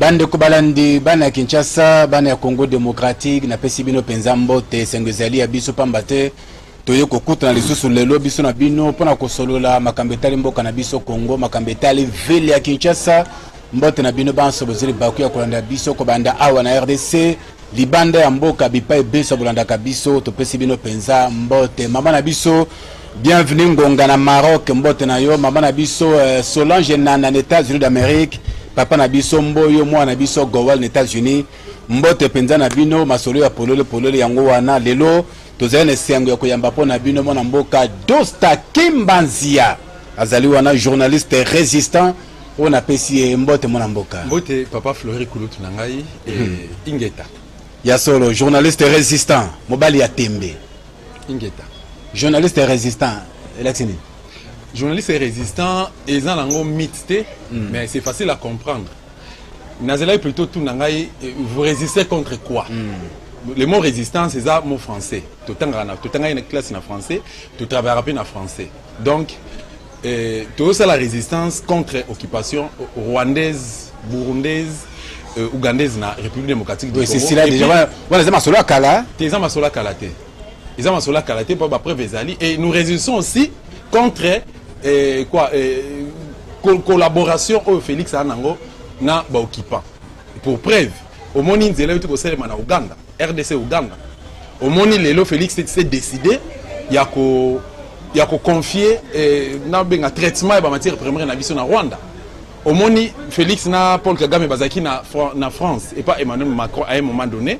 Bande Kobalandi, Bana Kinshasa, Bana Congo démocratique, na pesi bino penza mbote, sengezali ya biso pambate, toye kokuta na lisusu lelo biso na bino, pona kosolola makambetali mboka na biso Congo, makambetali vile ya Kinshasa, mbote na bino banso bozeli baku ya kolanda biso, kobanda awa na RDC, libanda ya mboka bipa ebeso bolanda kabiso, to pesi bino penza mbote, mama na biso, bienvenue ngonga na Maroc, mbote na yo, mama na biso, Solange na États-Unis d'Amérique, papa na biso mboyo mwa na biso Gowal na États-Unis mbote penza na bino masolo ya polole yango wana lelo tozali na sengo ya koyamba po na bino mwana mboka Dosta Kimbanzia azali wana journaliste résistant on apesi mbote mwana mboka mbote papa Fleury Kulutu na ngai Ingeta ya solo journaliste résistant mobali ya tembe Ingeta journaliste résistant elatini journaliste résistant et en langue mixte, mais c'est facile à comprendre. Nazela plutôt tout nangai, vous résistez contre quoi? Le mot résistance c'est un mot français. Tout le une classe en français, tout travaille en français. Donc, tout ça la résistance contre occupation rwandaise, burundaise, ougandaise na République démocratique du Congo. Oui, c'est là déjà. Voilà, c'est ma solo kala. C'est ma solo kalaté. Ils ont ma solo kalaté pour après Vezali et nous résistons aussi contre collaboration au Félix Anango na ba occupant. Pour preuve, au moni nzela yote ko selema na Uganda, RDC Uganda. Au moni lelo Félix s'est décidé ya ko confier na benga traitement ba matière première na biso na Rwanda. Au moni Félix na Paul Kagame bazaki na France et pas Emmanuel Macron à un moment donné.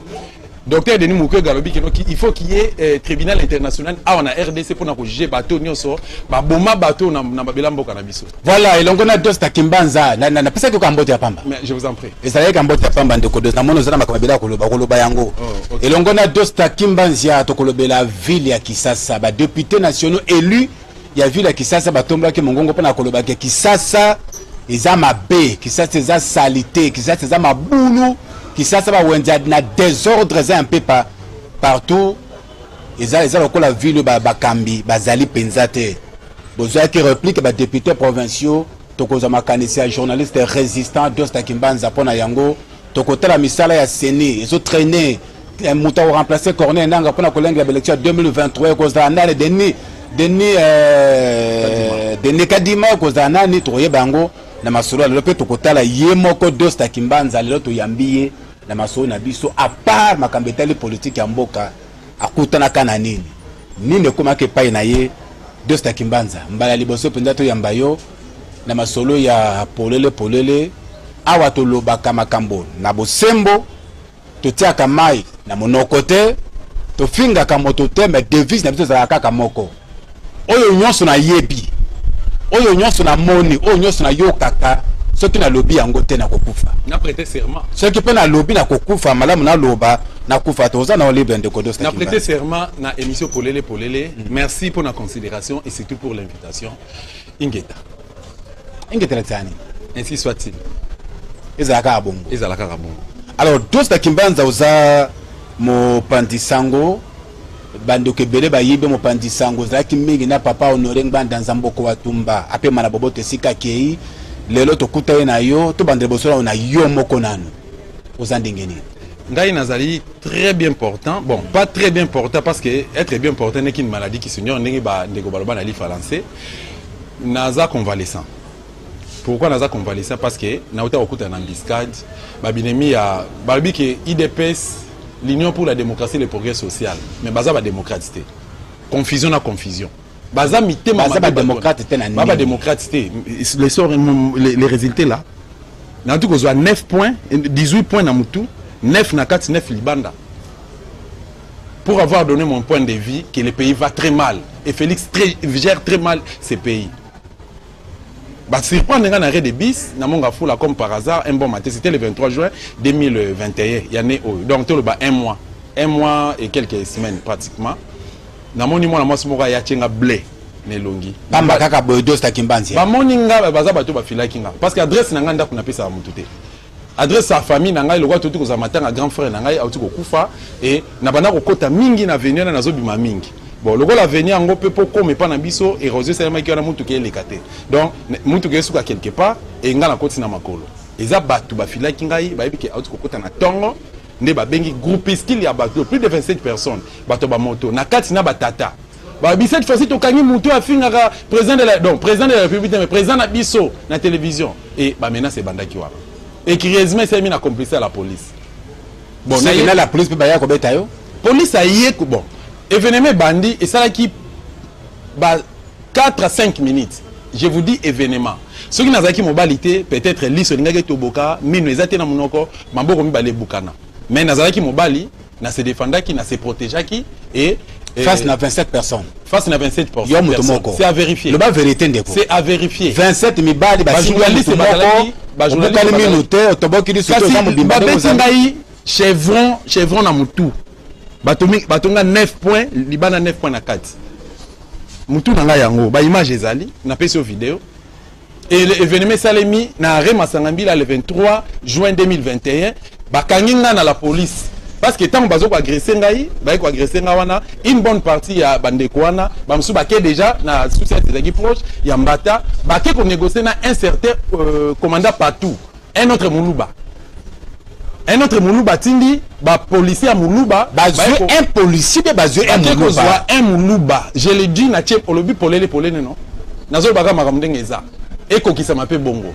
Docteur Denis Mukwege Galobi il faut qu'il y ait tribunal international à la RDC pour nous juger bateau nyonso ba boma bateau na babela mboka na biso. Voilà, et l'on a Dosta Kimbanza na pesa ko kambote ya pamba. Mais je vous en prie. Et ça y est kambote ya pamba ndeko dos na mono zana makamabela koloba yango. Et l'on a Dosta Kimbanza to kolobela ville ya Kisasa ba députés nationaux élus ya ville ya Kisasa batomba ke mongongo pona koloba ke Kisasa eza mabe, Kisasa eza salité, Kisasa eza mabulu. Qui ça va na désordre un peu partout ils ont la ville bakambi bazali penzate besoin qui réplique ba députés provinciaux tokoza makanisi journaliste résistant Dosta Kimbanza pona yango tokotela misala ya Seni ils ont traîné muta remplacer Corneille Nanga pona kolenga élection 2023 koza na Denis Kadima koza na ni toye bango na masolo le pe tokotala yemoko Dosta Kimbanza lelo to yambiye na maso na biso à part makambetali politique ya mboka akutana kana nini koma ke pai na ye Dosta Kimbanza mbala liboso penda to yamba yo na masolo ya polele awa to lobaka makambo na bosembo to tiaka mai na monokote to finga ka moto tembe devise na biso za kaka moko oyo nyonso na yebi oyo nyonso na moni oyo nyonso na yokaka ceux qui na lobby yango te na kokufa na prêté serment ceux qui na lobby na kokufa malamu na loba na kufa toza na libre de Dosta na prêté serment na émission polele merci pour la considération et surtout pour l'invitation Ingeta tani ainsi soit-il ezalaka bongo alors Dosta Kimbanza oza mo pandisango bando kebele ba yibe mo pandisango zaki mingi na papa Honoré Ngbanda Nzamboko watumba ape mana bobote sika kei lelo to kuta na yo to bandre bosola na yo moko nanu ozandingeni ngai nazali très bien portant bon pas très bien portant parce que être bien portant n'est qu'une maladie qui s'ignore ndenge ba ndeko baloba na li français naza convalescent. Pourquoi naza convalescent? Parce que na uta okuta na embuscade babinemi ya balbi que IDPS l'Union pour la démocratie et le progrès social mais baza ba démocratie confusion na confusion baza mité baza démocrate les résultats là na tout ko 9 points 18 points na mutu 9 na 4 9 libanda pour avoir donné mon point de vue que le pays va très mal et Félix gère très mal ces pays. Bah surprendre un arrêt de bis na monga foula comme par hasard un bon matin c'était le 23 juin 2021 il y en a donc tout le bas un mois et quelques semaines pratiquement na moni mona mwasi moko ya tchenga blé nelongi bamba kaka boy Dosta Kimbanza ba moni nga baza bato ba filaki nga parce que adresse na nga ndako na pesa mutu te adresse sa famille na ngai lokwa tutu ko za matanga grand frère na ngai auti ko kufa et na bana ko kota mingi na venir na zo bima mingi bon lokola venir ngo pe po comme pas na biso érosion c'est ma ki na mutu ke lekate donc mutu ke suka quelque part et nga na koti na makolo eza bato bafilaki ngai bayebi ke auti kokota na tongo nde babengi groupuscule ya bato plus de 27 personnes bato bamoto na kati na batata babi cette fois-ci tokangi mutu afingaka président de la République mais président na biso na télévision et ba menace bandaki wana et curieusement c'est mis na complice à la police bon na la police peut baya ko beta yo police aye ko bon événement bandi et ça qui ba 4 à 5 minutes je vous dis événement ceux qui nazaki mobilité peut-être liso ngaki toboka mino ezate na munoko mamboko mibale bukana mais nazaki mobali na se défendaki na se protégeaki et face à 27 personnes. Face à 27 personnes. C'est à vérifier. Le bas vérité ndeko. C'est à vérifier. 27 mibali ba journaliste ba journaliste minute otoboki li soto za mobimba ngai chevron na mutu. Batonga 9 points, libana 9 points na 4. Mutu na ngai yango ba image ezali na pesi vidéo. Et l'événement salemi na Rema Sangambila le 23 juin 2021 ba kanginga na la police. Parce que tant que vous agressez ngai, vous agressez wana, une bonne partie ya bandeko wana, bamsu baké déjà na société des proches, ya mbata, baké qu'on négocie na un certain commandant partout, un autre Moulouba. Un autre Moulouba tindi, ba policier à Moulouba, un policier de bazou un Moulouba. Un Moulouba. Je l'ai dit na tchep pour le but pour les non. Nazo baga maramdengeza. Et ko qui ça m'appelle bongo.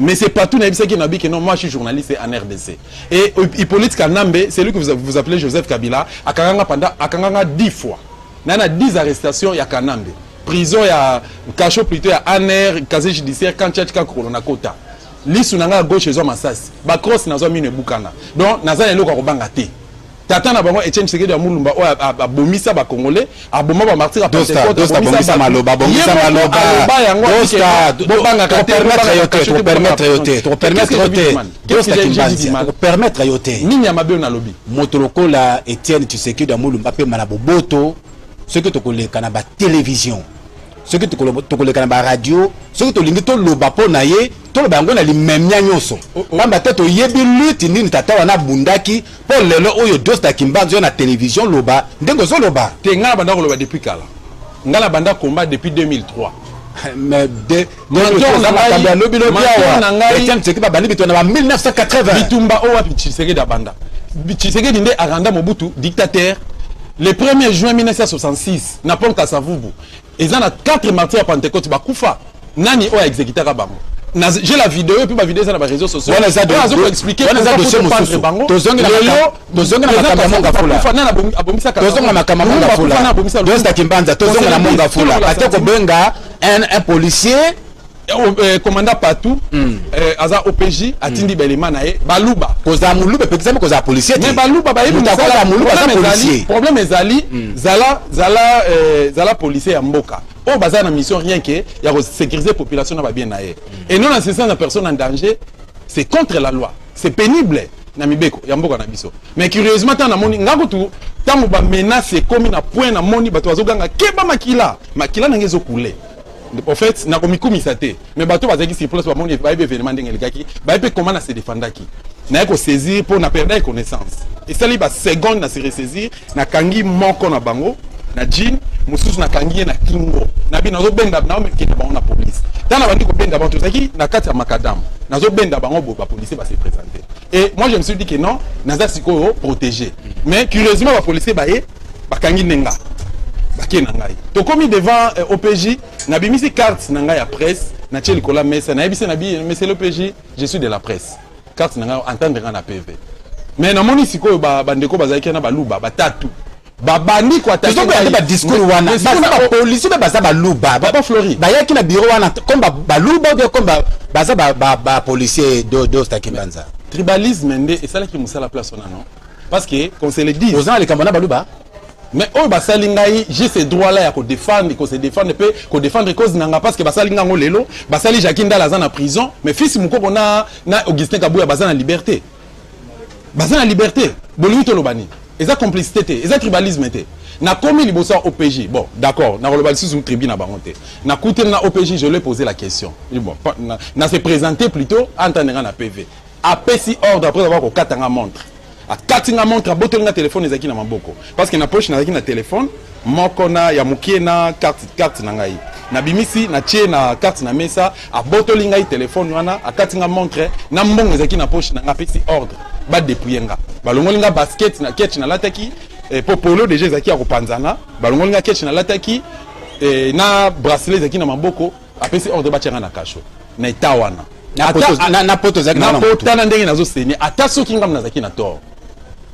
Mais c'est pas tout qui n'a dit que non, moi je suis journaliste en RDC. Et Hippolyte Kanambe, c'est lui que vous appelez Joseph Kabila, à Kanganga pendant à Kanganga 10 fois. Il y a 10 arrestations, il y a Kanambe. Prison, il y a cachot plutôt, il y a ANR, casier judiciaire, quand il y a Corona Kota. L'Issunanga à gauche, ils ont Massas. Bakros, ils ont mis une boucana. Donc, ils ont un logo à Bangate. Tata na bango Etienne Tshisekedi ya Mulumba o abomisa ba Congolais aboma ba martyr à Pentecôte bomisa maloba to permettre yote nini ya mabe na lobby motoloko la Etienne Tshisekedi ya Mulumba pe malabo boto ce que to koleka na ba télévision ce que to koleka na ba radio ce que to lingi to loba po na ye to loba ngo na limemnya nyoso pamba te to yebi luti nini tata wana bundaki po lelo oyo Dosta Kimbanzo na télévision loba ndengo zo loba te ngala banda ko loba depuis kala ngala banda combat depuis 2003 mais de Etienne Tshisekedi ba bandi bitona ba 1980 bitumba o wapi Tshisekedi banda Tshisekedi nde aranda Mobutu dictateur le 1er juin 1966 na pont Kasavubu ils ont 4 martyrs à Pentecôte bakufa nani o a exécuté bango j'ai la vidéo et puis ma vidéo ça dans les réseaux sociaux on a expliqué on a dossier mususu tozongi na makambo monga fula Dosta Kimbanza tozongi na monga fula ateko benga un policier commandant partout aza OPJ atindi belema na ye baluba koza muluba peut-être koza policier mais baluba ba yebi koza muluba za policier problème ezali zala policier ya mboka o baza na mission rien que ya sécuriser population na ba bien na ye et non en ce sens la personne en danger c'est contre la loi c'est pénible na mibeko ya mboka na biso mais curieusement tant na moni ngako tu tango ba menace comme na point na moni bato bazoganga keba makila na ngezo couler. En fait, na komikumisa te mais bato bazaki sur place ba moni ba événement ndengelekaki ba pe comment na se défendaki na ko saisir pour na perdre connaissance et ça li ba seconde na se ressaisir na kangi moko na bango na jean mususu na kangi na kingo na bi nazo benda na me kina bango na police tana bandi ko benda bango zaki na kati ya makadam nazo benda bango bo ba policier ba se présenter et moi je me suis dit que non naza siko protéger mais curieusement ba policier ba kangi nenga bakena ngai to komi devant OPJ na bimisi carte na ngai ya presse na tcheli kola mesa na yebise na bi monsieur l'OPJ je suis de la presse carte na ngai entendre na PV mais na moni siko ba bandeko bazaki na baluba batatu babandi ko attaquer ba discours wana ba police ba baza baluba ba Flori ba yaki na bureau wana comme baluba ou comme baza ba policier Dosta Kimbanza tribalisme ndé et ça là qui musala place on non parce que qu'on se le dit aux gens les kambana baluba. Mais oh basalingai j'ai ce droit là à défendre qu'on se défendre peut qu'on défendre cause nanga parce que basalinga ngo lelo basali Jacques Ndala en prison mais fils mukoko na Augustin Kabouya bazana liberté bolito lobani eza complicité te eza tribalisme te na komi liboso OPJ bon d'accord na lobali sous tribune na bangote na coûté na OPJ je lui ai posé la question bon na se présenter plutôt entendre na PV apesi ordre après avoir ko katanga montre a katinga montre boto nga téléphone ezaki na maboko parce que na poche na zaki na téléphone moko na ya mukie na carte na ngai na bimisi na tie na carte na mesa a botoli ngai téléphone wana a kati nga montre na mbongo ezaki na poche na nga pesi ordre ba dépouiller nga balongoli nga basket na ketch na lataki popolo déjà ezaki ya kopanzana balongoli nga ketch na lataki na bracelet ezaki na maboko apesi ordre ba tianga na kasho na etawana na poto zaki na pota na ndenge nazo seni ata soki ngam nazaki na tort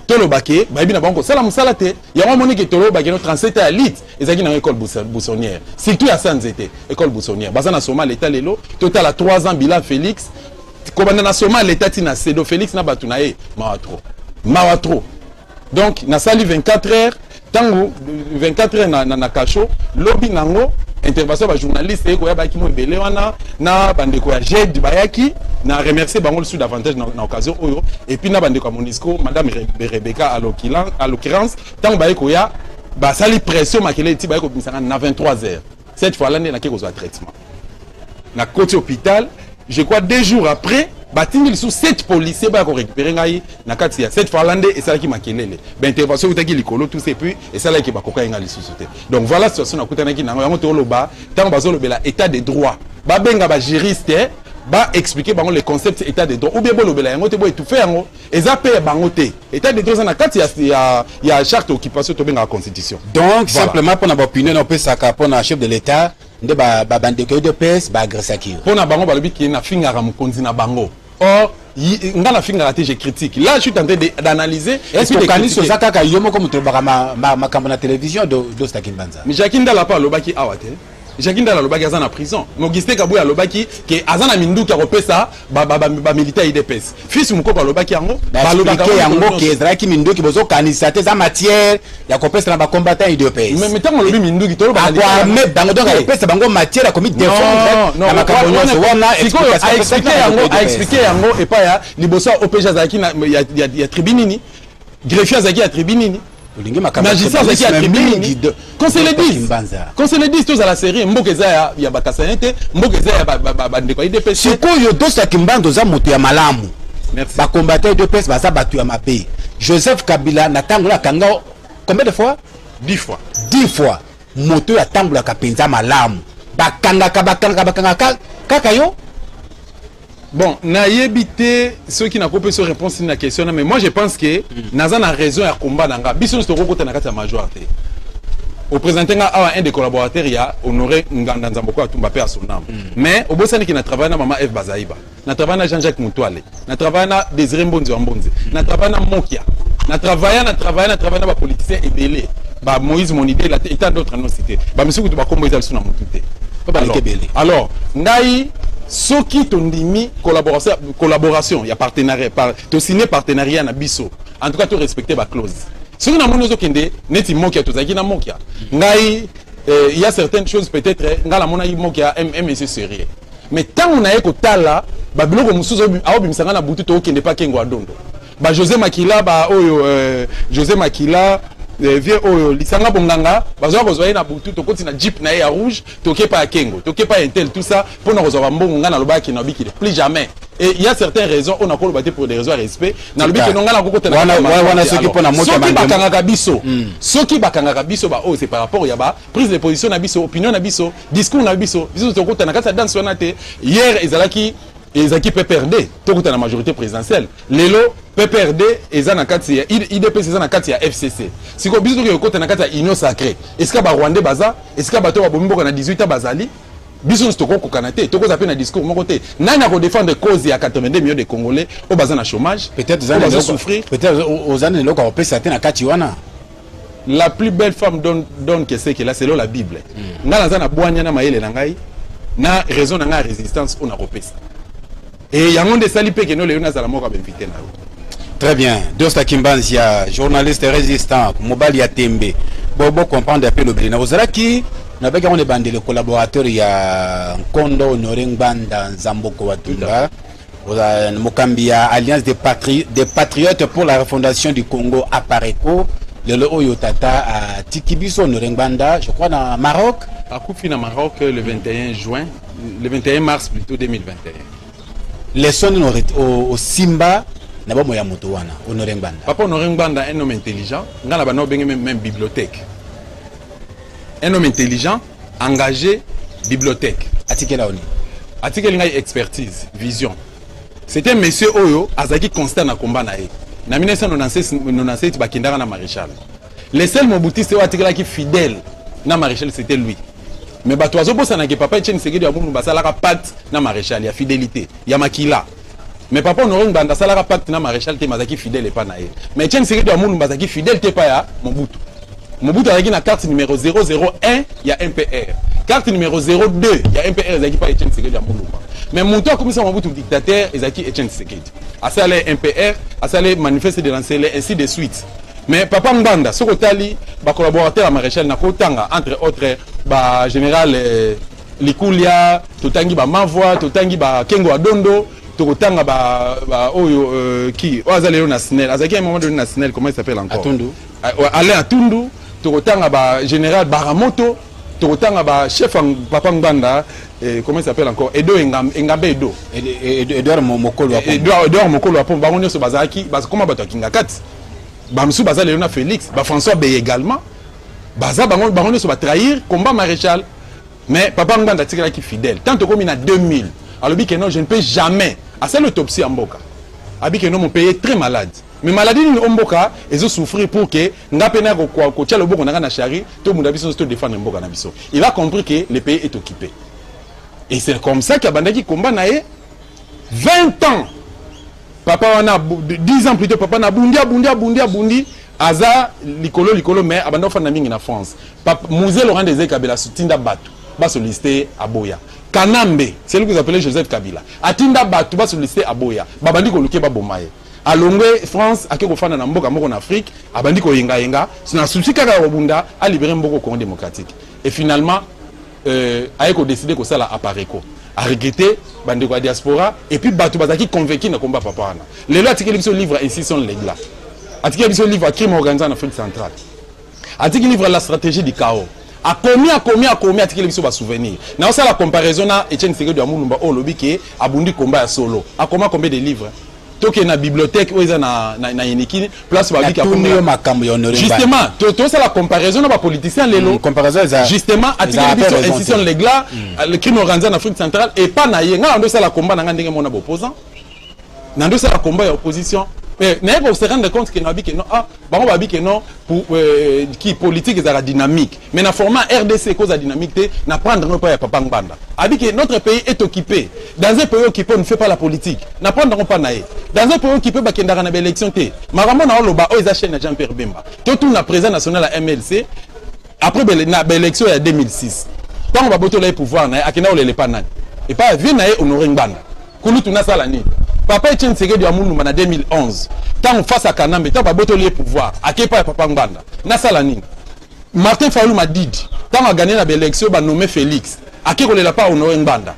tolo bake bayebi na bango sala musala te yango moni ke tolo bake no 37 à lit ezaki na école Boussonnière surtout ya Sanzete école Boussonnière baza na soma l'état lelo total à 3 ans bilan Félix ko banda na soma l'état tina Sedo Félix na batu na e mawa trop donc na sali 24 heures tango 24 heures na kasho lobby nango intervention ba journaliste ko ya ba ki mo ebele wana na bandeko ya JED bayaki na remercier bango le sud davantage na occasion oyo et puis na bandeko ya Monisco madame Rebecca à l'occurrence tango ba ko ya ba sali pression makele ti ba ko bisanga na 23 heures cette fois là na ke ko zo traitement na côté hôpital je crois 2 jours après batindi sous 7 policiers ba ko récupérer ngai na kati ya cette Finlandais et ça qui makelele ben intervention utaki likolo tout c'est puis et ça là qui ba koka ngai sous donc voilà situation na kutana ki na yango to loba tant bazo lobela état de droit ba benga ba juriste ba expliquer bango le concept état de droit ou bien bo lobela yango te bo étouffer yango eza pe bango te état de droit na kati ya charte occupation to benga constitution donc voilà. Simplement pour na opinion on peut saka pour na chef de l'état nde ba bandeko de PS ba agresser ki pour na bango ba lobi ki na fingara mukonzi na bango. Or, dans la fin de je critique. Là, je suis en train d'analyser. Est-ce que Kanis Osaka yomo comme tu ma campagne télévision de Stakimbanza? Mais Jacques Ndala pas lobaki awate. Jacques Ndala lobaki azana prison. Augustin Kabouya lobaki que azana mindu ka repesa ba militaire IDPS. Fils mukoko lobaki yango ba lobaki yango ke ezraki mindu ki bozo kanisa te za matière ya kopesa na ba combattant IDPS. Mais tant lobi mindu ki tolo ba mais bango donc repesa bango matière comme défendre na makambo wana a expliqué yango et pas ya liboso OPJ zaki na ya tribunini greffier zaki ya tribunini magistrat zaki ya tribunini qu'on se le dise tous à la série mboka za ya bakasanete mboka za ya ba ndeko IDPS sikoyo dosa kimbanzo za moto ya malamu ba combattre IDPS baza batu ya mabe Joseph Kabila na tango la kanga combien de fois 10 fois moto ya tango la kapenza malamu bakanga kaka yo. Bon, na yebité ceux qui n'a pas pu se répondre à la question, mais moi je pense que Nazan a raison à combat dans la biso de côté na majorité. Au présenté un des collaborateurs il a honoré Nganda Nzamboko à Tumbape à son âme. Mais au bout qui n'a travaillé na maman F Bazaïba, n'a travaillé na Jean-Jacques Moutouale, n'a travaillé na Désiré Mbonzi Mbonzi, n'a travaillé na Mokia, n'a travaillé na politicien et délai. Bah Moïse Monidé la et tant d'autres non cités. Bah monsieur Koutou Bakombo ils sont na Moutouté. Alors, ngai soki tondimi collaboration il y a partenariat to signer partenariat na biso en tout cas to respecter ba clause soki na mono zokende neti mokia to zaki na mokia ngai il y a certaines choses peut-être ngala mona mokia MMC sérieux mais tant on a ekotala ba biloko musuzo awo bimisanga na butu to okende pa kengo adondo ba José Makila ba oyo José Makila vieux oyo lisanga bonganga bazo kozwa na butu to koti na jeep na ya rouge toke pa kengo toke pa intel tout ça pour na kozwa mbongo ngana lobaki na biki plus jamais et il y a certaines raisons on a ko lobaté pour des raisons de respect na lobiki no ngana kokota na wana soki pona moto ba bakanga biso soki bakanga biso ba oh c'est par rapport ya ba prise de position na biso opinion na biso discours na biso to kota na kata danse wana te hier ezalaki ezaki PPRD tokuta na majorité présidentielle lelo PPRD ezana kati ya IDPS ezana kati ya FCC siko biso to kota na kati ya union sacrée est-ce que ba Rwandais baza est-ce que bato ba bombo na 18 ans bazali biso to ko kanate to ko zape na discours moko te nani ko défendre cause ya 82 millions de Congolais au baza na chômage peut-être aux souffrir peut-être aux années loko opesa te na kati wana la plus belle femme donne que c'est que là c'est la Bible ngala za na bwanya na mayele na ngai na raison na ngai résistance on a repesa et yango de sali pe que no le na za la moko ba invité na. Très bien. Dosta Kimbanzia, journaliste résistant, Mobali ya Tembe. Bobo comprendre un peu le blé. Ozalaki, n'avec on est bandé le collaborateur il y a Kondo Honoreng Banda Zamboko Watumba. Mokambia Alliance des patriotes pour la refondation du Congo à Pareco. Le Oyotata à Tikibiso Honoreng Banda, je crois dans Maroc. À Koufi dans Maroc le 21 juin, le 21 mars plutôt 2021. Les sons au Simba. Nabo ya moto wana Honoreng Banda. Papa Honoreng Banda un homme intelligent, ngala bano bengi même bibliothèque. Un homme intelligent, engagé bibliothèque. Article là on. Article ngai expertise, vision. C'était un monsieur Oyo Azaki constant na combat na ye. Na 1997 bakindara na maréchal. Le seul Mobutu c'est article qui fidèle na maréchal c'était lui. Mais bato azobosa na ke papa Etienne Tshisekedi amundu basalaka pacte na maréchal ya fidélité, ya makila. Mais papa Honoré Ngbanda salaka pacte na maréchal te mazaki fidèle pas na ye. Mais Etienne Tshisekedi amundu bazaki fidèle te pas ya Mobutu. Mobutu azaki na carte numéro 001 ya MPR. Carte numéro 02 ya MPR ezaki pas Etienne Tshisekedi amundu. Mais mon tour comme ça Mobutu dictateur ezaki Etienne Tshisekedi. Asale MPR, asale manifeste de lancer ainsi de suite. Mais papa Mbanda, ce que ba collaborateur à maréchal na kotanga entre autres ba général Likulia, totangi ba Mavwa, totangi ba Kengo Adondo, tokotanga ba oyo qui azale na Snell, azaki à un moment donné na Snell, comment il s'appelle encore? Atundu. Alain Atundu, tokotanga ba général Baramoto, tokotanga ba chef papa Mbanda, comment il s'appelle encore? Edo Engambe Edo. Edouard Mokolo. Edouard Mokolo apon bangonyo so bazaki, bas comment bato kinga kat. Bamsou Baza Léona Félix, François Bey également. Baza Baron se va trahir, combat maréchal. Mais Papa Mbanda Tikela qui fidèle. Tant que comme il a 2000, alors que non, je ne peux jamais. À cette autopsie en Mboka. Abi que non, mon pays est très malade. Mais maladie en Mboka, ils ont souffert pour que Ngapena ko tia le boko na chari, tout le monde a besoin de défendre Mboka na biso. Il a compris que le pays est occupé. Et c'est comme ça qu'il y a Banda qui combat naé 20 ans. Papa wana 10 ans plus tôt papa na bundi aza likolo mais abanda fa na mingi na France. Papa Musée Laurent Désiré Kabila sotinda batu ba solliciter Aboya. Kanambe, c'est lui que vous appelez Joseph Kabila. Atinda batu ba solliciter Aboya. Babandi ko luke ba bomaye. Alongwe France akeko fana na mboka moko en Afrique, abandi ko yenga sina souci kaka obunda a libérer mboko Congo démocratique. Et finalement ayeko décider ko sala apareko. A regretter bande de diaspora et puis batu bazaki convaincu na combat papa wana. Les lois article sur livre ici sont les là. Article sur livre crime organisé en Afrique centrale. Article livre la stratégie du chaos. A combien article sur va souvenir. Na ça la comparaison na Etienne Tshisekedi de Mulumba o lobi ke abundi combat ya solo. A combien de livres? Toke na bibliothèque ou na Yenikini place ba bika justement to ça la comparaison na ba politicien lelo justement article institution légla le crime organisé en Afrique centrale et pas na yenga ndo ça la combat na ndenge mona opposant na ndo ça la combat ya opposition mais n'est se rendre compte que nabi que non bango babi que non pour qui politique est la dynamique mais na format RDC cause la dynamique na prendre pas ya papa Mbanda abi que notre pays est occupé dans un pays occupé on ne fait pas la politique na prendre pas naé dans un pays occupé ba kendara na élection té maramo na loba o eza chaîne Jean-Pierre Bemba tout na président national à MLC après na élection ya 2006 tant ba boto la pouvoir na akena o le pas nani et pas vie naé Honoré Ngbanda kulu tuna sala ni Papa Etienne Tshisekedi Amulumba en 2011. Tant face à Kanambe, tant pas boto le pouvoir. À quel pas Papa Ngbanda. Na salani. Martin Fayulu m'a dit. Tant a gagné la élection, bah nommé Félix. À quel l'a pas Honoré Ngbanda.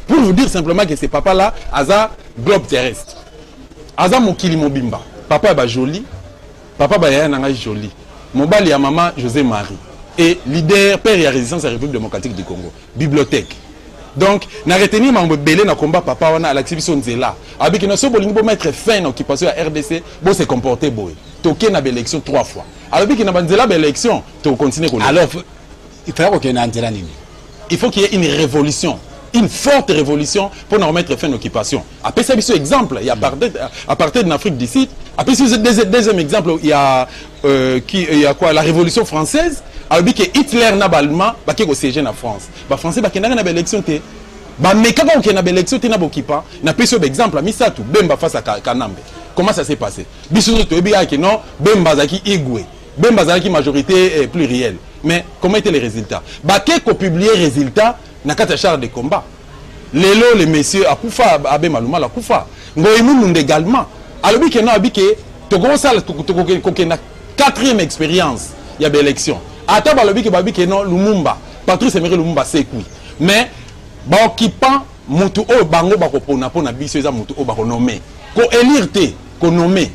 Pour vous dire simplement que ces papa là, Aza globe terrestre. Aza Mokili Mobimba. Papa ba joli. Papa ba yaya nanga joli. Mobali ya maman José Marie. Et leader père et résistance à la République démocratique du Congo. Bibliothèque. Donc, na retenir ma belé na combat papa wana à l'exhibition nzela. Avec une seule bolingo mettre fin à l'occupation à RDC, bon se comporter boy. Toké na élection 3 fois. Alors que na banzela élection, to continuer qu'on. Alors, il faudra qu'il y ait un nzela nini. Il faut qu'il y ait une révolution, une forte révolution pour nous remettre fin à l'occupation. Après ça, il exemple, il y a à partir de l'Afrique d'ici. Après ce deuxième exemple, il y a quoi, la Révolution française. Alors que Hitler n'a pas allemand, bah qui est au siège en France. Bah français bah qui n'a pas d'élection té. Bah mais quand on a d'élection té n'a pas occupant. N'a pas sur exemple à Misatou, Bemba face à Kanambe. Comment ça s'est passé? Bisous to bien que non, Bemba zaki Igwe. Bemba zaki majorité plurielle. Mais comment étaient les résultats? Bah qui a publié résultats na kata char de combat. Lelo les messieurs a Koufa Abe Maluma la Koufa. Ngoïmou également. Alors que non abike to gros ça to na quatrième expérience. Il y a des élections. Ata balobi ke babi ke non Lumumba Patrice Emery Lumumba c'est quoi mais ba occupant mutu o bango ba ko pona biso eza mutu o ba ko nommer ko élire te ko nommer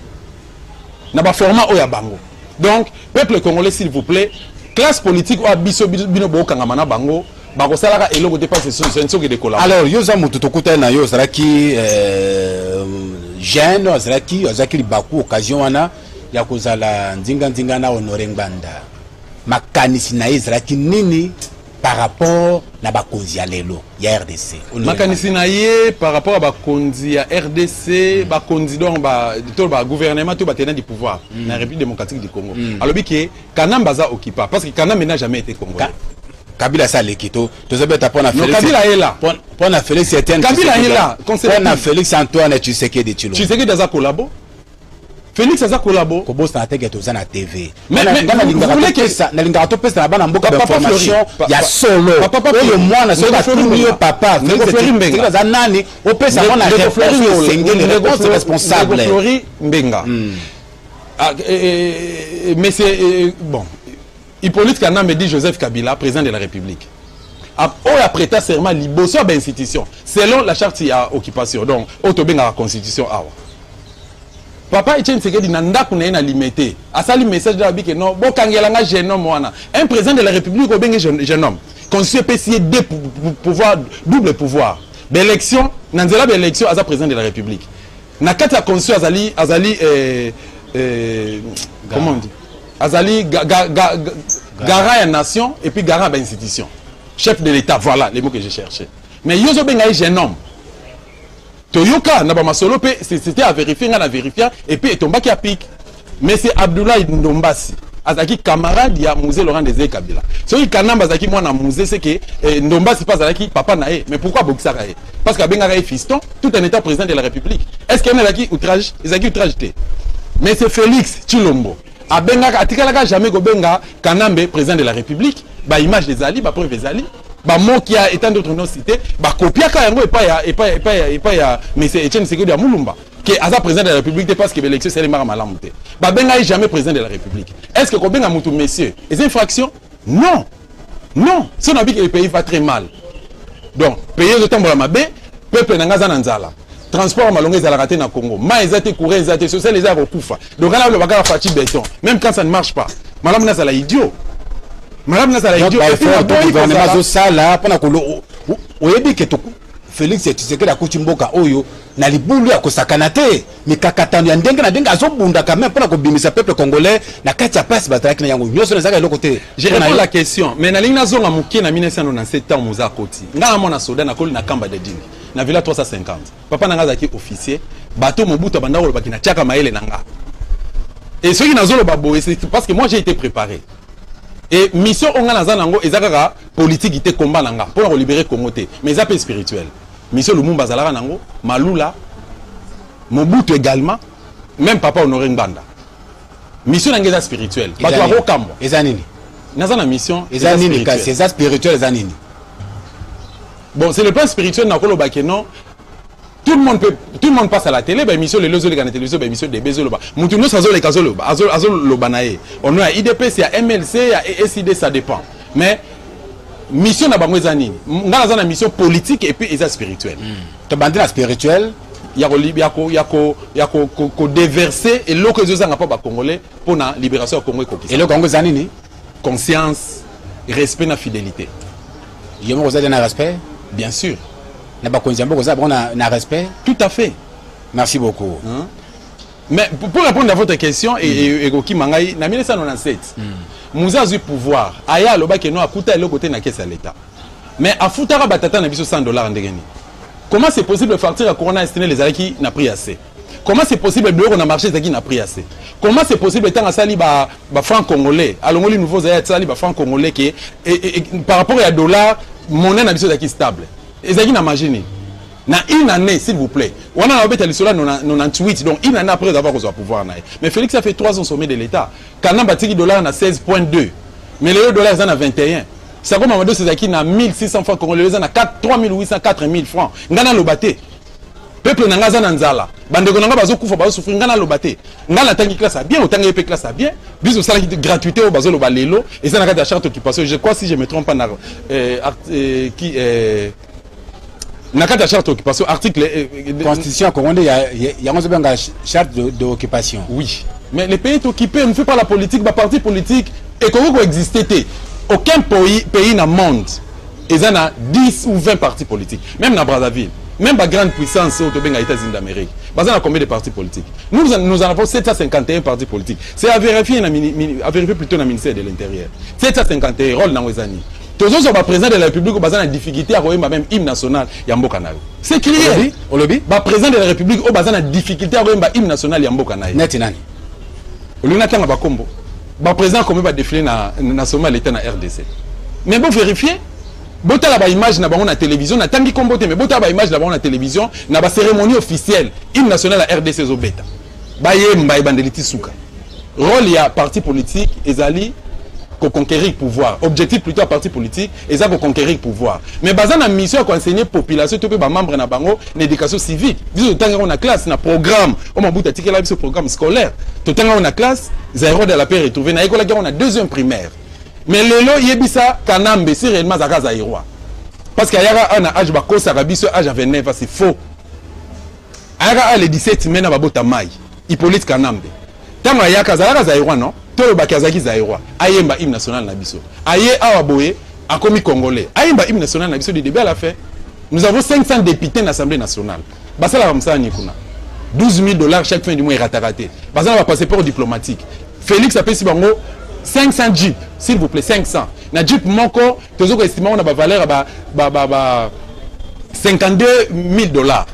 na ba format o ya bango donc peuple congolais s'il vous plaît classe politique o biso bino bo kanga mana bango ba ko salaka eloko dépasse ce que de collaborer alors yo za mutu tokuta na yo zaraki jeune zaraki baku occasion wana ya kozala nzinga na Honoré Ngbanda makanisi na Israeli nini par rapport na bakonzi ya lelo ya RDC. Makanisi na ye par rapport à bakonzi ya RDC, bakonzi donc ba gouvernement tout ba tenant du pouvoir na République démocratique du Congo. Alors que Kanamba za occupa parce que Kanamba n'a jamais été congolais. Kabila ça l'équito, tu sais pas pour na Félix. Kabila est là. Pour na Félix Etienne. Kabila est là. Pour na Félix Antoine Tshisekedi Tshilombo. Tshisekedi daza collabo. Félix aza collabo. Kobo ça teke to za na TV. Mais vous voulez que ça na linga to pesa na bana mboka d'information ya solo. Oyo mwana so ka tuniyo papa. Félix za nani o pesa na réponse sengeli réponse responsable. Flori Mbenga. Mais c'est bon. Hippolyte Kana me dit Joseph Kabila, président de la République. On a prêté serment liboso à l'institution. Selon la charte, il y a occupation. Donc, on a la constitution. Papa Etienne Tshisekedi nanda kuna limité. A ça le message de la que non, bon kangelanga jeune homme wana. Un président de la République au bengue jeune homme. Constitution PCA deux pouvoir, double pouvoir. D'élection, nanzela d'élection à sa président de la République. Na kata constitution azali comment on dit? Azali gara ya nation et puis gara ba institution. Chef de l'État, voilà les mots que j'ai cherché. Mais yozo benga jeune homme. Toyoka na ba masolo pe c'était à vérifier, on a vérifié et puis etombaki a pique. Mais c'est Abdoulaye Ndombasi. Azaki camarade ya musée Laurent Désiré Kabila. Celui kanamba azaki mwana musée c'est que Ndombasi pas azaki papa nae. Mais pourquoi Bokisa rae? Parce que benga rae fiston tout en étant président de la République. Est-ce qu'il y a un outrage? Ezaki outrage. Mais c'est Félix Tshilombo. Abenga atikalaka jamais go benga Kanambe président de la République, ba image des ali, ba preuve des ali, ba mot qui a étant d'autres noms cités, ba copia ka yango et pas ya monsieur Etienne Tshisekedi ya Mulumba qui est président de la République parce que l'élection c'est les maramalamuté. Ba benga jamais président de la République. Est-ce que ko benga mutu messieurs, les infractions? Non. Non, si on a vu que le pays va très mal. Donc, payer le temps pour la mabé, peuple n'angaza nanzala. Transport malongé à la raté na Congo. Ma ezate courir ezate social les arbres kufa. Donc là le bagage fati béton. Même quand ça ne marche pas. Madame na sala idiot. Madame na sala idiot. Et puis le gouvernement zo sala pona ko oyebi ke to Félix Tshisekedi akuchimboka oyo na libulu ya kosakana te. Mikakatano ya ndenge na ndenge azobunda quand même pona ko bimisa peuple congolais na kati ya place batalaki na yango. Nyoso na zaka eloko te. Je réponds la question. Mais na linga zonga mukie na 1997 ans muza koti. Nga mona soda na koli na kamba de dini. Na villa 350. Papa nanga zaki officier, bateau Mobutu banda ko bakina tiaka maele nanga. Et ceux qui nazolo babo c'est parce que moi j'ai été préparé. Et mission onga naza nango ezaka politique ité combat nanga pour libérer Congo té, mais ça peu spirituel. Mission Lumumba zalaka nango, Malula, Mobutu également, même papa Honoré Ngbanda. Mission nanga spirituel. Bato a rokambo. Ezanini. Naza na mission ezanini ka c'est spirituel ezanini. Bon, c'est le plan spirituel na kolo bakeno. Tout le monde passe à la télé, ben mission les lozo les télévision, ben mission des bezo loba. Mutu no sazo les kazo loba, azo lobanae. On a IDP, c'est à MLC, à SID, ça dépend. Mais mission na bango ezanini. Ngala za na mission politique et puis eza spirituel. To bandi na spirituel, ko déverser et loko ezo nga pa ba congolais pour na libération Congo et et le Congo ezanini, conscience, respect na fidélité. Yemo ko za na respect. Bien sûr. Na respect. Tout à fait. Merci beaucoup. Mais pour répondre à votre question, et Goki Mangaï, en 1997, nous avons eu pouvoir. Aya loba ke no akuta le côté na caisse à l'État. Mais à Foutara Batata na biso $100 en dégani. Comment c'est possible de partir à Corona estimer les alaki n'a pris assez? Comment c'est possible de on a marché qui n'a pris assez? Comment c'est possible tant à sali ba franc congolais, alors les nouveaux ayats sali ba franc congolais qui par rapport à dollar, monnaie na biso qui stable. Ezaki na imaginer. Na une année, s'il vous plaît. On a un peu de 98, donc une année après avoir au pouvoir. Mais Félix a fait 3 ans au sommet de l'État. Quand on a bâti le dollar à 16,2. Mais le dollar est à 21. Ça comme Mamadou Sezaki na 1600 francs congolais, na 3800, 4000 francs. Ngana lo baté. Peuple na ngaza na nzala. Bande ko nanga bazo kufa bazo souffrir ngana lo baté. Ngana tangi classe bien, autant que classe bien. Biso sala gratuité au bazo lo balelo et ça na de charte occupation. Je crois si je me trompe pas na Naka de charte d'occupation, article Constitution congolaise, il y a une charte d'occupation. Oui. Mais les pays sont occupés, on ne fait pas la politique, les partis politiques, et Congo existait. Aucun pays dans le monde, il y a 10 ou 20 partis politiques. Même dans Brazzaville, même la grande puissance aux États-Unis d'Amérique. Il y a combien de partis politiques? Nous en avons 751 partis politiques. C'est à vérifier plutôt dans le ministère de l'Intérieur. 751 rôles dans les années. Toujours sur le président de la République, il y a une difficulté à avoir même hymne national, Yambo Kanal. C'est clair. Au lobby? Le président de la République, il y a une difficulté à avoir hymne national, Yambo Kanal. Netinani. Le président comme va défiler na Somalie l'État na RDC. Mais vous vérifiez, vous avez une image na la télévision, na tangi kombo mais vous avez une image na la télévision, na ba cérémonie officielle, hymne national à RDC zo beta. Baye mbaye bandeliti souka. Rôle ya parti politique ezali ko conquérir pouvoir. Objectif plutôt à parti politique ezali ko conquérir pouvoir. Mais bazan na mission ko enseigner population to pe ba membre na bango l'éducation civique. Biso tanga on a classe na programme, on mabuta tikela biso programme scolaire. To tanga on a classe, zéro de la paix retrouvé na école on a deuxième primaire. Mais lelo yebisa kanambe si réellement zaka zairwa. Parce qu'il y a un âge bako sarabiso âge à 29 c'est faux. Ayaka le 17 mena babota mai. Hippolyte Kanambe. Tango ayaka zaka zairwa non? Tolo bakazaki zairwa. Ayemba hymne national na biso. Aye awaboye akomi congolais. Ayemba hymne national na biso de début à la fin. Nous avons 500 députés dans l'Assemblée nationale. Basala bamsa nikuna. 12 000 $ chaque fin du mois rataraté. Basala va passeport diplomatique. Félix appelle si bango 500 jeeps, s'il vous plaît, 500. Na jeep moko, toujours estimé on a valeur à 52 000 $.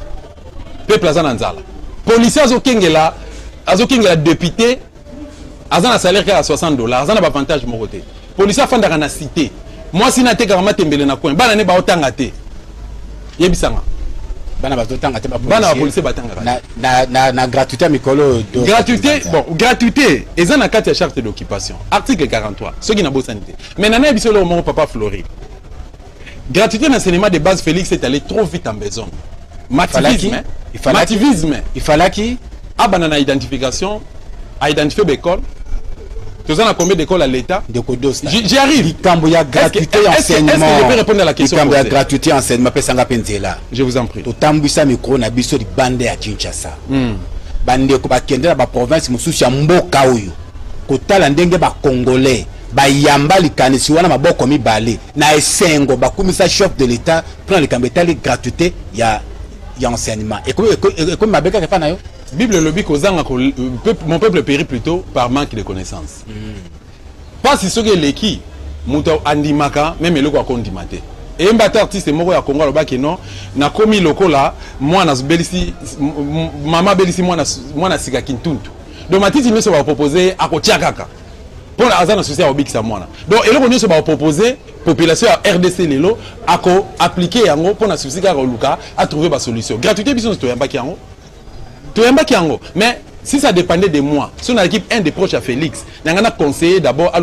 Peuple azan anzala. Policiers azokengela député, azan a salaire à 60 $, azan a avantage mon côté. Policiers fandaka na cité. Moi si na te karama tembele na coin, bana ne ba otanga te. Yebisanga. Bana batotanga te ba policier batanga. Na gratuité mikolo. Gratuité, bon, gratuité, ezan na kati ya charte d'occupation. Article 43. Ce qui n'a pas sanité. Mais nana biso le mon papa Flori. Gratuité d'enseignement de base Félix est allé trop vite en besoin. Mativisme. Il fallait qui a banana identification, a identifié l'école. Tu sais combien d'écoles à l'État? J'y arrive. Il y a gratuité enseignement. Est-ce que je peux répondre à la question? Il y a gratuité enseignement. Je vous en prie. Tu as micro na biso di bande à Kinshasa. Bande ko ba kende ba province mususu ya mboka oyo. Ko tala ndenge ba congolais ba yamba likanisi wana maboko mibale na esengo ba kumisa chef de l'État prend le kambetali gratuité ya enseignement. Et comme ma beka pas na yo. Bible le dit mon peuple périt plutôt par manque de connaissances. Pas si ce que l'équipe, Mouto Andimaka, même le quoi condimate. Et un batteur artiste moko ya Congo le baki non, na komi loko là, moi na belisi, maman belisi moi na sika kintuntu. Donc matiti nous se va proposer à Kotiakaka. Pour la hasard associé au Bix à moi. Donc et le nous se va proposer population à RDC lelo à appliquer yango pour na souci ka luka à trouver ba solution. Gratuité biso to yamba ki yango. Mais si ça dépendait de moi, si on a l'équipe un des proches à Félix, on a conseillé d'abord à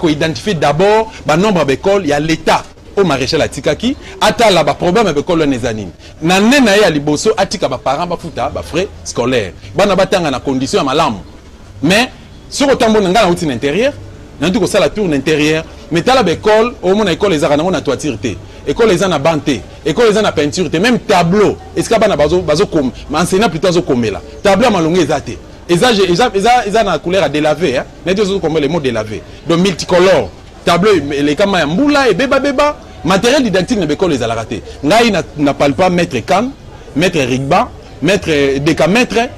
identifier d'abord le nombre d'écoles, il y a l'État au maréchal à Tikaki, à la problème avec l'école les années. Nané na ya liboso atika ba parents ba futa ba frais scolaires. Bana batanga na condition à malam. Mais sur autant bon ngana outil intérieur, nan tout ça la tour intérieur, mais t'as la école, au moins école les arana on a toiture té. École les en a banté, école les en a peinture, même tableau. Est-ce qu'il y a bazo comme, mais enseignant plutôt zo comme là. Tableau malongé exacté. Et ça na couleur à délaver, hein. Les deux autres comme les mots délaver. Donc multicolore. Tableau les camas mboula et beba. Matériel didactique ne école les a raté. Ngai n'a pas maître Kan, maître Rigba, maître décamètre.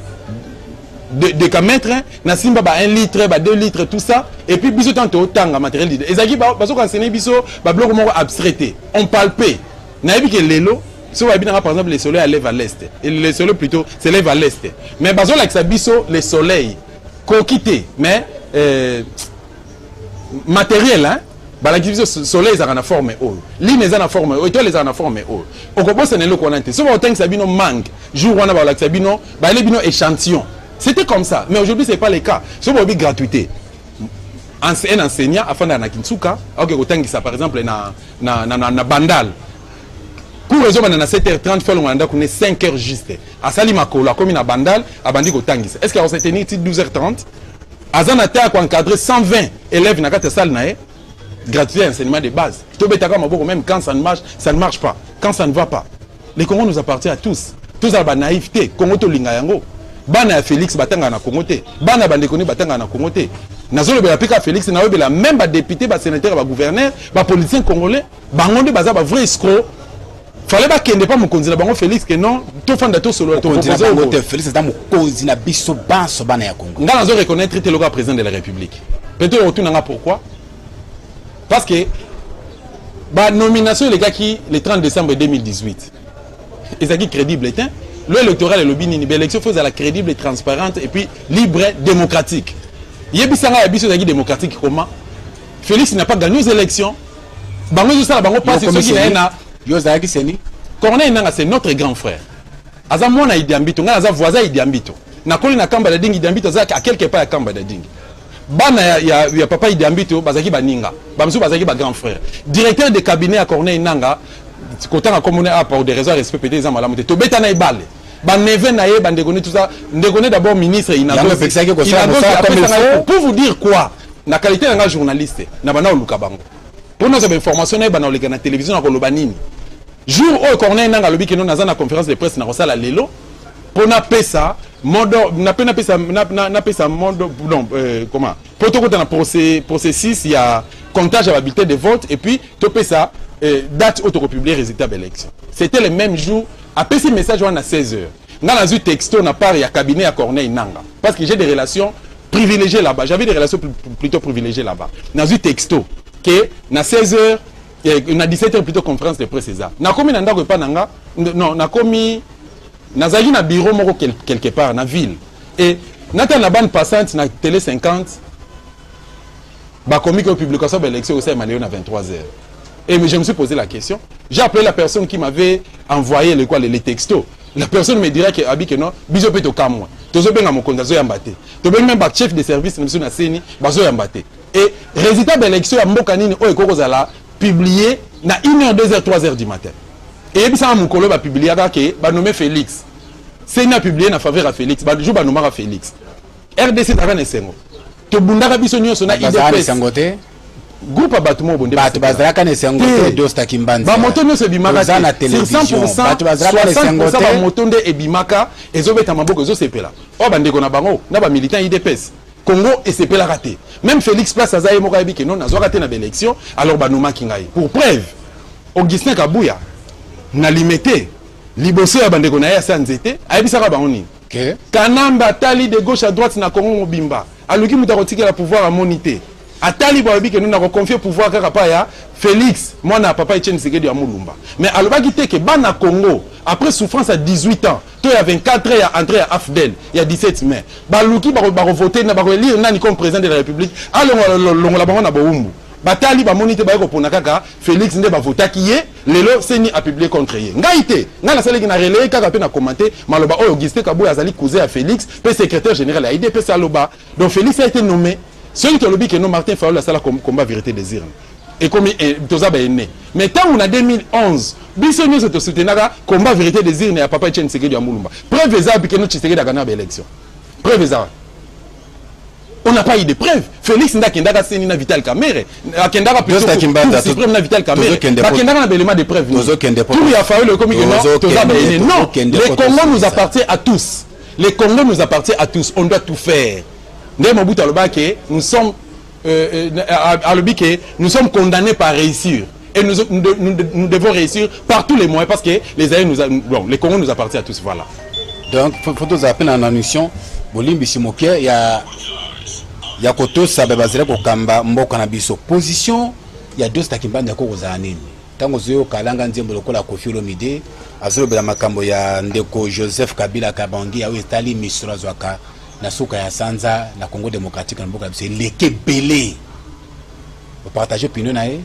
Décamètre, na simba ba 1 litre, ba 2 litres, tout ça. Et puis biso tanto tanga matériel didactique. Ezaki bazo enseigner biso ba bloc mo abstraité. On palpé. Na yebi que lelo, si on a par exemple le soleil à lève à l'est. Et le soleil plutôt se lève à l'est. Mais bazo la que biso le soleil coquité, mais matériel hein. Bala ki biso soleil za na forme o. Ligne za na forme o, étoile za na forme o. Okobo se ne lo konante. So ba oteng sabino mangue. Jour wana ba la sabino, ba le bino échantillon. C'était comme ça, mais aujourd'hui ce n'est pas le cas. Si vous avez gratuité, un enseignant, afin d'en Kinsuka, par exemple, na Bandal, pour résoudre à 7h30, il faut 5h juste. À Salimakola, comme na Bandal, à Bandi Kotangis. Est-ce qu'on s'est tenu 12h30? À Zanata, à encadrer 120 élèves dans la salle, gratuité enseignement de base. Même quand ça ne marche pas, quand ça ne va pas. Les Congo nous appartient à tous. Tous à la naïveté, Congo to lingayango. Bana Félix batanga na Congoté, bana bandekoni batanga na Congoté. Nazolo bela pika Félix na webela même ba député, ba sénateur, ba gouverneur, ba politicien congolais, bangonde baza ba vrai escroc. Fallait pas kende pas mokonzi na bango Félix que non, to fanda to solo to proposer bangote Félix na mokonzi na biso banso bana ya Congo. Nga nazo reconnaître te le président de la République. Peut-être retourner nga pourquoi? Parce que Bah nomination les gars qui le 30 décembre 2018. Ils ont crédible était. L'électoral et le bini l'élection faut la crédible, transparente et puis libre, démocratique. Yebisanga yabiso zaki démocratique comment? Félix n'a pas gagné aux élections. Bango ça bango passe ce qui est na Yozaki Seni. Corneille Nanga c'est notre grand frère. Aza mwana Idi Ambito, nga aza voisin Idi Ambito. Na koli na kamba da dingi Idi Ambito zaki à quelque part ya kamba da dingi. Bana ya papa Idi Ambito bazaki baninga. Bamsu bazaki ba grand frère. Directeur de cabinet à Corneille Nanga, côté na commune a pour des raisons respect pété za malamu te. To beta na ibale. Ba neve na ye ba ndegone tout ça, ndegone d'abord ministre Inago. Pour vous dire quoi? Na qualité de journaliste, na bana oluka bango. Pour nous avoir information na bana oleka na télévision na koloba nini. Jour où Corneille Nanga lobi que nous na conférence de presse na rosala lelo pour na pesa modo na pesa na pesa modo non comment pour tout na processus il y a comptage à la bulletin de vote et puis to pesa date auto publier résultat de l'élection. C'était le même jour après ce message on a 16h. Nga na zu texto na part ya cabinet à Corneille Nanga parce que j'ai des relations privilégiées là-bas. J'avais des relations plutôt privilégiées là-bas. Na zu texto que na 16h on a 17h plutôt conférence de presse ça. Na komi na ndako pa nanga non na komi na zali na bureau moko quelque part na ville et nata na bande passante na télé 50 ba komi que publication de l'élection au sein Maléon à 23h. Et je me suis posé la question, j'ai appelé la personne qui m'avait envoyé les textos. La personne me dirait que abi que non biso pe to kamwa. Tozo benga mo kondazo yambate. To benga même ba chef de service monsieur na seni bazo yambate. Et résultat de l'élection ya mboka nini o ekoko zala publié na 1h, 2h, 3h du matin. Et puis ça mon collègue va publier que va nommer Félix. C'est une publié na faveur à Félix, ba jour ba nommer à Félix. RDC d'avant Nessengo. To bundaka biso nyoso na IDPS. Groupe à Batumo bonde. Batu bazraka Nessengo dosta kimbanza. Ba moto nyoso bimaka na télévision. 100% Batu bazraka Nessengo ba moto nde ebimaka ezobeta maboko zo sepela. O bandeko na bango na ba militant IDPS. Congo et c'est pas la raté. Même Félix Place a zaï mokabi que non n'a pas raté na l'élection alors banuma kingai. Pour preuve, Augustin Kabouya n'a limité liboso ya bandeko na ya sanzete ayebisaka bango OK. Kanamba tali de gauche à droite na Congo mobimba. Aluki mutakotiki la pouvoir à moniter. Atali babi que nous n'a confié pouvoir kaka pa ya Félix, moi na papa Etienne Tshisekedi ya Mulumba. Mais alobaki te que bana Congo après souffrance à 18 ans, toi il y a 24 ans il y a entré à Afdel, il y a 17 mai. Baluki ba voter na ba élire nani comme président de la République. Alors longola bango na boumbu. Batali ba moniter ba ko pona kaka Félix nde ba votaki ye, lelo seni a publié contre ye. Ngaite, nga na sali ki na relayer kaka pe na commenter maloba o Augustin Kabouya azali cousin à Félix, pe secrétaire général à IDP Saloba. Donc Félix a été nommé. Celui qui a dit que non, Martin Fayol a fait le combat vérité désir. Et comme Toza est né. Mais tant on a 2011, Bissonio se soutenir combat vérité désir n'est pas Etienne Tshisekedi à Mulumba. Preuve ça que nous Tshisekedi a gagné l'élection. Preuve ça. On n'a pas eu de preuves. Félix Ndakendaka c'est une Vital Kamere. Akendaka plutôt suprême na Vital Kamere. Akendaka na élément de preuves. Tout il a fallu le comité non. Toza est né. Non. Le Congo nous appartient à tous. Le Congo nous appartient à tous. On doit tout faire. Nous sommes nous sommes condamnés par réussir et nous devons réussir par tous les moyens parce que les Congo nous appartient à tous. Voilà. Donc faut nous appeler en mission bolimbi simoke ya koto sababazira ko kamba mboka na biso position ya dosta kimbanda ko kozanini tango zoyo kalanga nzembo lokola Koffi Olomide azobela makambo ya ndeko Joseph Kabila Kabangi ya wetali misra zwaka na suka ya sanza na Congo démocratique na mboka biso leke belé vous partagez opinion na ye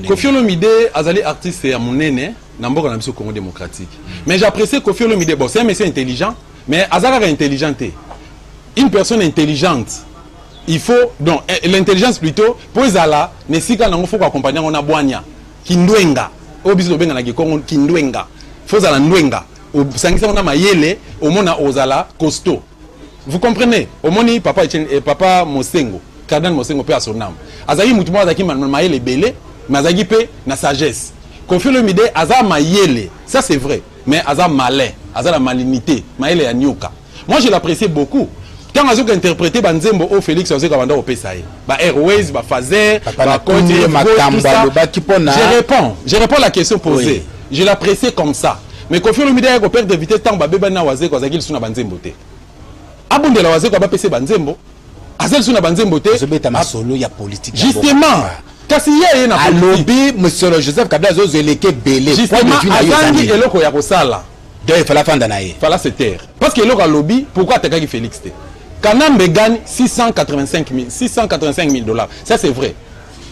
Koffi Olomide azali artiste ya monene na mboka na biso Congo démocratique mais j'apprécie Koffi Olomide bon c'est un monsieur intelligent mais azalaka intelligenté une personne intelligente il faut donc l'intelligence plutôt pour ezala nesika nango faut accompagner on a boanya kindwenga obiso benga na Congo kindwenga faut zala ndwenga sangisa on a mayele au mona ozala costaud. Vous comprenez? Au moni papa papa Mosengo, Cardinal Mosengo pe à son âme. Azali mutumo azaki mayele belé, mais azaki pe na sagesse. Koffi Olomide aza mayele, ça c'est vrai, mais aza malin, aza la malignité, mayele ya nyoka. Moi je l'apprécie beaucoup. Quand on a interprété Banzembo au Félix on sait qu'on va au Pesaï. Ba Airways, ba Fazer, ba Côté, je réponds à la question posée. Oui. Je l'apprécie comme ça. Mais Koffi Olomide a peur d'éviter tant ba beba na waze ko azaki suna Banzembo te. Abondela waze ko ba pese Banzembo. Azel suna Banzembo te. Zobeta masolo ya politique. Justement, kasi ye na alobi monsieur Joseph Kabila zo zeleke belé justement azangi eloko ya kosala donc il fallait fanda na ye fallait se taire parce que eloko alobi pourquoi atakaki Félix te Kanambe gagne 685 000 dollars. Ça, c'est vrai.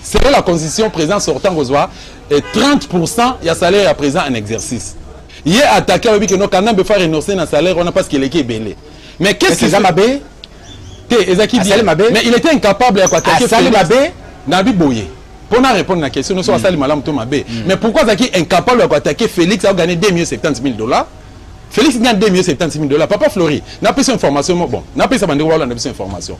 C'est la constitution président sortant reçoit 30% il y a salaire à présent en exercice. Il est attaqué avec que nos Kanambe faire renoncer dans salaire, on a parce qu'il est belé. Mais qu'est-ce que c'est Mabé? Mais il était incapable d'attaquer Mabé. Nabi Boye. Pour répondre à la question, nous sommes à Malam Mabé. Mais pourquoi Zaki est incapable d'attaquer Félix a gagné 270 000 dollars? Félix gagne 270 000 dollars. Papa Flori, n'a pas cette information. Bon, n'a pas cette information.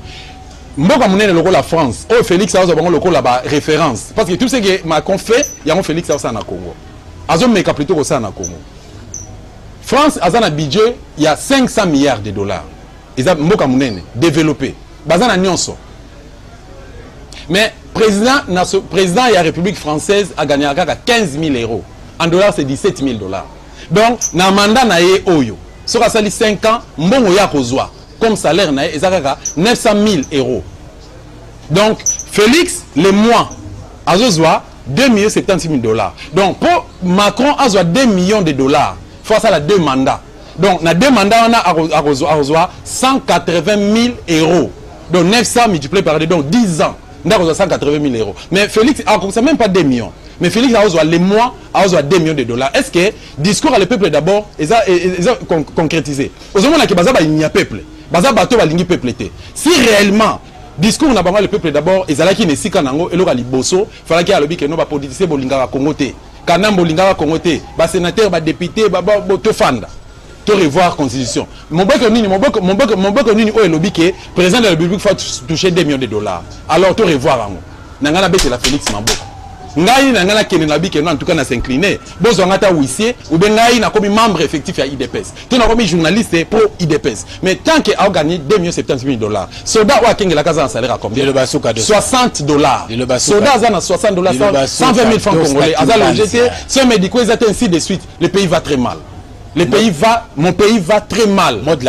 Mboka Mounene le la France. Oh, Félix a le la référence. Parce que tout ce que Macron fait, il y a un Félix a au Congo. Azom meka plutôt au Congo. France a un budget, il y a 500 milliards de dollars. Ils ont Mboka Mounene développé. Bazana Nyonso. Mais président de la République française a gagné 15 000 euros. En dollars, c'est 17 000 dollars. Donc, na mandat na ye oyo. Sur 5 ans, mbongo ya kozwa. Comme salaire na ye, 900 000 euros. Donc, Félix, le mois, a 2 070 000 dollars. Donc, pour Macron, a 2 millions de dollars. Il faut ça, 2 mandats. Donc, na 2 mandats, on a 180 000 euros. Donc, 900 multiplié par 2, donc 10 ans. On a 180 000 euros. Mais Félix, c'est même pas 2 millions. Mais Félix a les mois a 2 millions de dollars. Est-ce que discours à le peuple d'abord ils ont concrétisé? Aux moments que Baza il n'y a peuple. Baza bateau va lingi peuple. Si réellement discours n'a pas le peuple d'abord, ils allaient qui ne sika nango et le liboso, fallait qu'il y a le bic no ba politicien bolinga Congo te. Kanam bolinga Congo te, ba sénateur, ba député, ba to fanda. To revoir constitution. Mon bok nini o elobi que président de la République faut toucher 2 millions de dollars. Alors to revoir ango. Nangana bete la Félix Maboko. Ngai na ngana kene na bike en tout cas na s'incliner bozo ngata huissier ou ben ngai na comme membre effectif à IDPS tu na comme journaliste pro IDPS mais tant que a gagné 270 000 dollars soldat wa kinga la casa en salaire à combien 60 dollars soldat za na 60 dollars 120 000 francs congolais azalo jeté ce médicaux ils ainsi de suite le pays va très mal mon pays va très mal. Mot de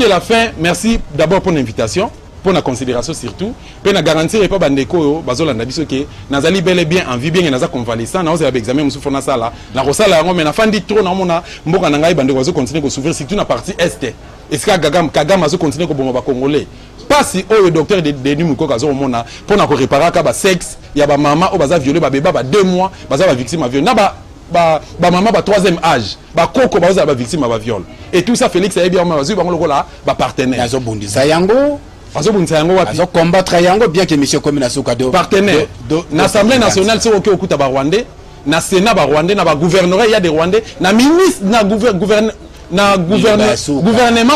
la fin merci d'abord pour l'invitation pour la considération surtout pour la garantir pas bandeko bazolanda biso ke nazali bel et bien en vie bien naza convalescent na oza examen musu fona sala na rosala ngo mais na fandi trop na mona mboka na ngai bandeko bazo continuer ko souffrir surtout na partie est est-ce que Kagame azo continuer ko bongo ba congolais pas si le docteur de Denis Mukwege azo mona pour na ko réparer ka ba sexe ya ba maman o baza violé ba bébé ba 2 mois baza ba victime à viol na ba maman ba 3e âge ba koko baza ba victime à viol et tout ça Félix a bien mazu bango lokola ba partenaire azo bondisa yango azo combattre yango bien que monsieur Komina Sukado partenaire l'Assemblée nationale c'est OK okuta ba Rwandais na Sénat ba Rwandais na ba gouvernorat il y a des Rwandais na ministre na gouvernement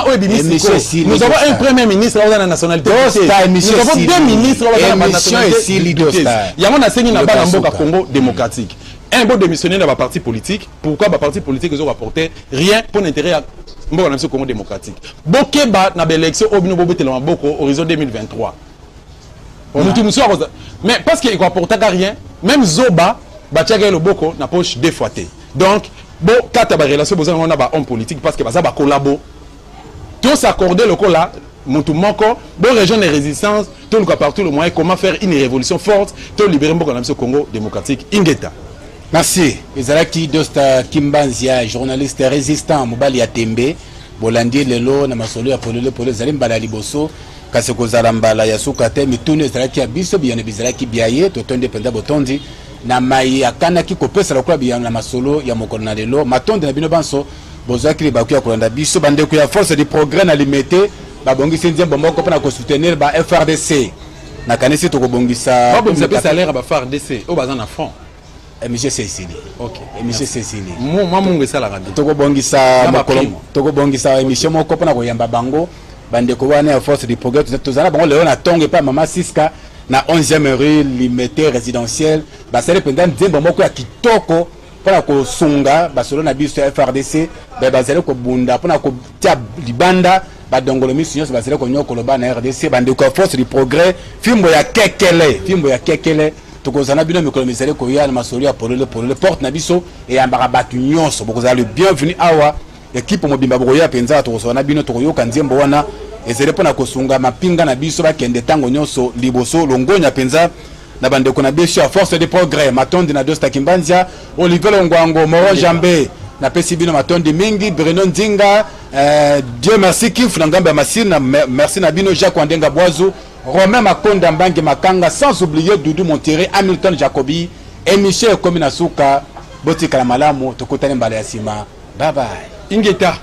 au Ebimisi. Nous avons un premier ministre à la nationalité. Nous avons 2 ministres à la nationalité. Il y a un enseignement dans le Congo démocratique. Un beau démissionnaire dans la parti politique. Pourquoi la parti politique ils ont rapporté rien pour l'intérêt à le Congo démocratique. Bokeba na l'élection au horizon 2023. Mais parce qu'il ne rapporte rien, même Zoba, Batiaga le Boko n'a poche 2 fois. Donc, bon, quand tu as une relation, on a un homme politique parce que ça va collaborer. Tout s'accorder le coup là, Moutoumoko, bon région de résistance, tout le cas partout le moyen, comment faire une révolution forte, tout libérer le Congo démocratique. Ingeta. Merci. Ezalaki Dosta Kimbanzia, journaliste résistant, Mobali Atembe, Bolandi Lelo, Namasolo, Apollo, Zalim Balaliboso, Kaseko Zarambala, Yasukate, Mitune, Ezalaki Abiso, Biane Bizalaki Biaye, Totonde Penda Botondi, Namayi Akanaki Kopesa, la Club Yana Masolo, Yamokona Lelo, Matonde Nabino Banso, Bozaki Bakuya Kolanda Biso, Bandekuya Force de Progrès à limiter, Babongi Sindia Bomoko pour soutenir la FRDC. Nakanesi Tokobongisa. Vous avez salaire à FRDC, au bazan à fond. Monsieur Cécile. OK. Monsieur Cécile. Moi mon ça la radio. Toko bongisa émission moko pona ko yamba bango bandeko wana ya force du progrès tout ça bango leo na tonge pa mama Siska na 11e rue limité résidentielle basale pendant nzembo moko ya kitoko pona ko sunga basolo na biso FRDC basale ko bunda pona ko tia libanda badongolo misu nyonso basale ko nyoko loba na RDC bandeko force du progrès fimbo ya kekele tokozana bino mikolo misere ko ya na masoli ya polele porte na biso et yambaka batu nyonso bokozala le bienvenu awa équipe mobimba bokoya penza tokozana bino tokoyoka nzembo wana ezele pona kosunga mapinga na biso bakende tango nyonso liboso longonya penza na bande ko na biso à force de progrès matondi na Dosta Kimbanzia Olivier Longwango Moro Jambe na pesi bino matondi mingi Bruno Nzinga Dieu merci Kif na ngamba masina merci na bino Jacques Wandenga Boazu Romain Makonda Mbange Makanga sans oublier Doudou Monterrey Hamilton Jacobi et Michel Komina Souka Botika la malamu tokutane mbala ya sima bye bye ingeta